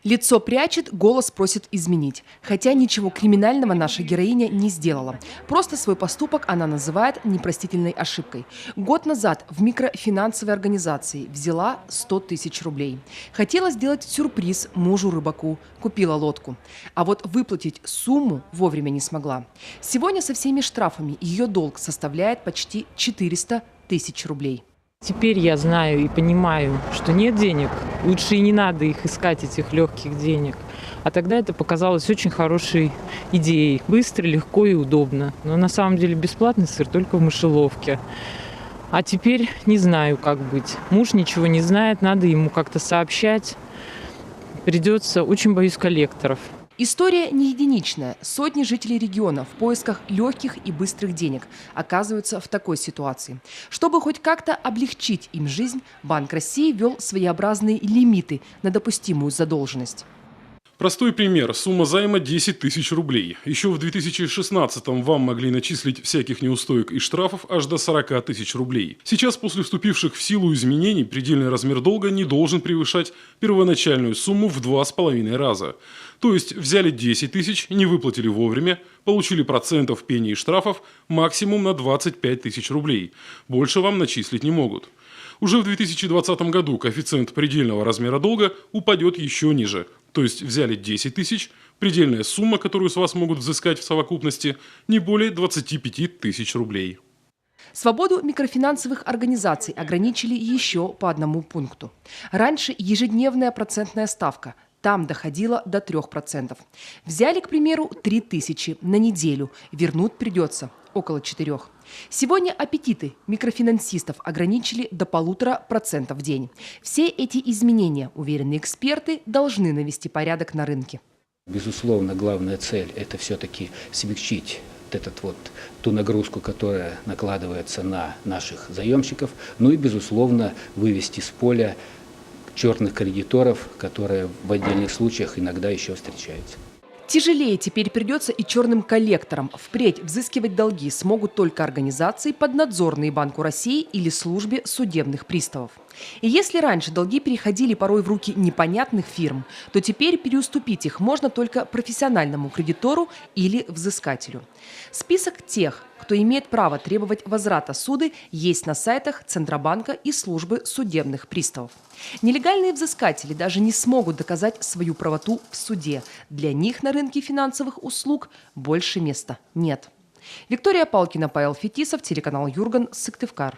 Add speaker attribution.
Speaker 1: Лицо прячет, голос просит изменить. Хотя ничего криминального наша героиня не сделала. Просто свой поступок она называет непростительной ошибкой. Год назад в микрофинансовой организации взяла 100 тысяч рублей. Хотела сделать сюрприз мужу-рыбаку. Купила лодку. А вот выплатить сумму вовремя не смогла. Сегодня со всеми штрафами ее долг составляет почти 400 тысяч рублей.
Speaker 2: Теперь я знаю и понимаю, что нет денег. Лучше и не надо их искать, этих легких денег. А тогда это показалось очень хорошей идеей. Быстро, легко и удобно. Но на самом деле бесплатный сыр только в мышеловке. А теперь не знаю, как быть. Муж ничего не знает, надо ему как-то сообщать. Придется, очень боюсь коллекторов.
Speaker 1: История не единичная. Сотни жителей региона в поисках легких и быстрых денег оказываются в такой ситуации. Чтобы хоть как-то облегчить им жизнь, Банк России ввел своеобразные лимиты на допустимую задолженность.
Speaker 3: Простой пример. Сумма займа 10 тысяч рублей. Еще в 2016-м вам могли начислить всяких неустоек и штрафов аж до 40 тысяч рублей. Сейчас, после вступивших в силу изменений, предельный размер долга не должен превышать первоначальную сумму в 2,5 раза. То есть взяли 10 тысяч, не выплатили вовремя, получили процентов, пений и штрафов максимум на 25 тысяч рублей. Больше вам начислить не могут. Уже в 2020 году коэффициент предельного размера долга упадет еще ниже. То есть взяли 10 тысяч, предельная сумма, которую с вас могут взыскать в совокупности, не более 25 тысяч рублей.
Speaker 1: Свободу микрофинансовых организаций ограничили еще по одному пункту. Раньше ежедневная процентная ставка. Там доходила до 3%. Взяли, к примеру, 3 тысячи на неделю. Вернуть придется около 4. Сегодня аппетиты микрофинансистов ограничили до 1,5% в день. Все эти изменения, уверены эксперты, должны навести порядок на рынке.
Speaker 4: Безусловно, главная цель – это все-таки смягчить ту нагрузку, которая накладывается на наших заемщиков, ну и, безусловно, вывести с поля черных кредиторов, которые в отдельных случаях иногда еще встречаются.
Speaker 1: Тяжелее теперь придется и черным коллекторам. Впредь взыскивать долги смогут только организации, поднадзорные Банку России или службе судебных приставов. И если раньше долги переходили порой в руки непонятных фирм, то теперь переуступить их можно только профессиональному кредитору или взыскателю. Список тех, кто имеет право требовать возврата суды, есть на сайтах Центробанка и службы судебных приставов. Нелегальные взыскатели даже не смогут доказать свою правоту в суде. Для них на рынке финансовых услуг больше места нет. Виктория Палкина, Павел Фетисов, телеканал Юрган, Сыктывкар.